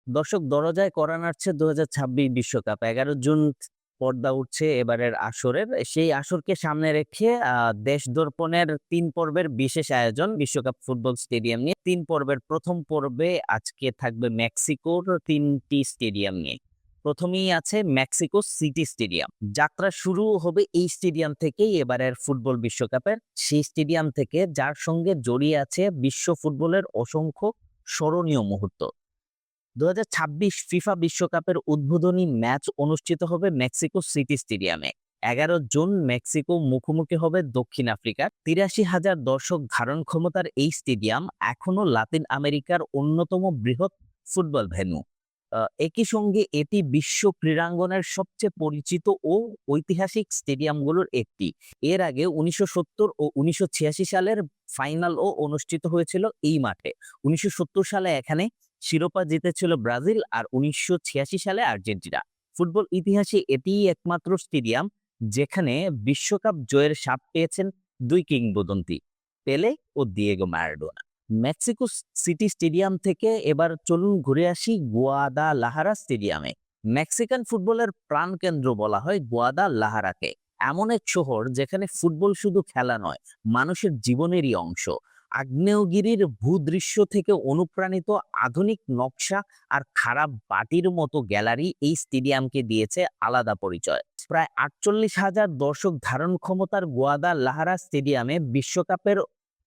দর্শক দরজায় কড়া নাড়ছে ২০২৬ বিশ্বকাপ। ১১ জুন পর্দা উঠছে এবারের আসরের। সেই আসরকে সামনে রেখে দেশ দর্পণের ৩ পর্বের বিশেষ আয়োজন বিশ্বকাপ ফুটবল স্টেডিয়াম নিয়ে। ৩ পর্বের ১ম পর্বে আজকে থাকবে মেক্সিকোর ৩টি স্টেডিয়াম নিয়ে। প্রথমেই আছে মেক্সিকো সিটি স্টেডিয়াম। যাত্রা শুরু হবে এই স্টেডিয়াম থেকেই এবারের ফুটবল বিশ্বকাপের। সেই স্টেডিয়াম থেকে যার সঙ্গে জড়িয়ে আছে বিশ্ব ফুটবলের অসংখ্য স্মরণীয় মুহূর্ত। ২০২৬ ফিফা বিশ্বকাপের উদ্বোধনী ম্যাচ অনুষ্ঠিত হবে মেক্সিকো সিটি স্টেডিয়ামে। ১১ জুন মেক্সিকো মুখোমুখি হবে দক্ষিণ আফ্রিকার। ৮৩,০০০ দর্শক ধারণ ক্ষমতার এই স্টেডিয়াম এখনো লাতিন আমেরিকার অন্যতম বৃহৎ ফুটবল ভেন্যু। একই সঙ্গে এটি বিশ্ব ক্রীড়াঙ্গনের সবচেয়ে পরিচিত ও ঐতিহাসিক স্টেডিয়ামগুলোর একটি। এর আগে ১৯৭০ ও ১৯৮৬ সালের ফাইনালও অনুষ্ঠিত হয়েছিল এই মাঠে। ১৯৭০ সালে এখানে শিরোপা জিতেছিল ব্রাজিল আর ১৯৮৬ সালে আর্জেন্টিনা। ফুটবল ইতিহাসে এটিই একমাত্র স্টেডিয়াম যেখানে বিশ্বকাপ জয়ের স্বাদ পেয়েছেন দুই কিংবদন্তি, পেলে ও Diego Maradona. Mexico City stadium থেকে এবার চলুন ঘুরে আসি গুয়াদালাহারা স্টেডিয়ামে। মেক্সিকান ফুটবলের প্রাণকেন্দ্র বলা হয় গুয়াদালাহারাকে। এমন এক শহর যেখানে ফুটবল শুধু খেলা নয়, মানুষের জীবনেরই অংশ। আগ্নেয়গিরির ভূদৃশ্য থেকে অনুপ্রাণিত আধুনিক নকশা আর খারাপ বাটির মতো গ্যালারি এই স্টেডিয়ামকে দিয়েছে আলাদা পরিচয়। প্রায় ৪৮,০০০ দর্শক ধারণ ক্ষমতার গুয়াদালাহারা স্টেডিয়ামে বিশ্বকাপের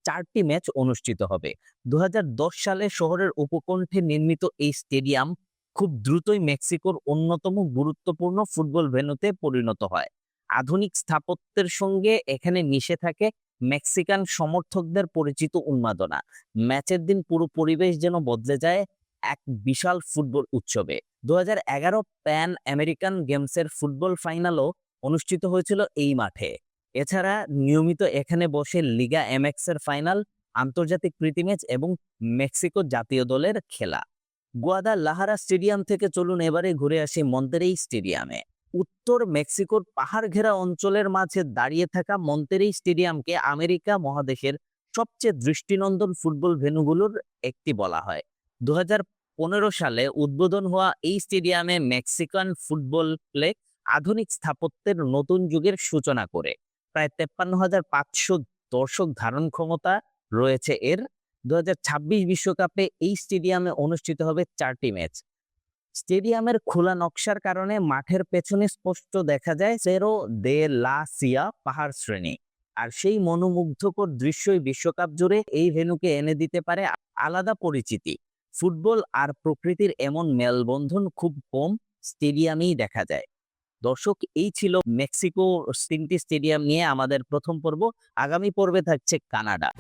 ৪টি ম্যাচ অনুষ্ঠিত হবে। ২০১০ সালে শহরের উপকণ্ঠে নির্মিত এই স্টেডিয়াম খুব দ্রুতই মেক্সিকোর অন্যতম গুরুত্বপূর্ণ ফুটবল ভেন্যুতে পরিণত হয়। আধুনিক স্থাপত্যের সঙ্গে এখানে মিশে থাকে মেক্সিকান সমর্থকদের পরিচিত উন্মাদনা। ম্যাচের দিন পুরো পরিবেশ যেন বদলে যায় এক বিশাল ফুটবল উৎসবে। ২০১১ প্যান আমেরিকান গেমসের ফুটবল ফাইনালও অনুষ্ঠিত হয়েছিল এই মাঠে। এছাড়া নিয়মিত এখানে বসে লিগা এমএক্স এর ফাইনাল, আন্তর্জাতিক প্রীতি ম্যাচ এবং মেক্সিকো জাতীয় দলের খেলা। গুয়াদালাহারা স্টেডিয়াম থেকে চলুন এবারে ঘুরে আসি মন্তেরেই স্টেডিয়ামে। উত্তর মেক্সিকোর পাহাড় ঘেরা অঞ্চলের মাঝে দাঁড়িয়ে থাকা মন্তেরেই স্টেডিয়ামকে আমেরিকা মহাদেশের সবচেয়ে দৃষ্টিনন্দন ফুটবল ভেন্যুগুলোর একটি বলা হয়। ২০১৫ সালে উদ্বোধন হওয়া এই স্টেডিয়ামে মেক্সিকান ফুটবল প্লে আধুনিক স্থাপত্যের নতুন যুগের সূচনা করে। প্রায় ৫৩,৫০০ দর্শক ধারণ ক্ষমতা রয়েছে এর। ২০২৬ বিশ্বকাপে এই স্টেডিয়ামে অনুষ্ঠিত হবে ৪টি ম্যাচ। স্টেডিয়ামের খোলা নকশার কারণে মাঠের পেছনে স্পষ্ট দেখা যায় সেরো দে লা সিয়া পাহাড় শ্রেণী। আর সেই মনোমুগ্ধকর দৃশ্যই বিশ্বকাপ জুড়ে এই ভেন্যুকে এনে দিতে পারে আলাদা পরিচিতি। ফুটবল আর প্রকৃতির এমন মেলবন্ধন খুব কম স্টেডিয়ামেই দেখা যায়। দর্শক, এই ছিল মেক্সিকো ৩টি স্টেডিয়াম নিয়ে আমাদের প্রথম পর্ব। আগামী পর্বে থাকছে কানাডা।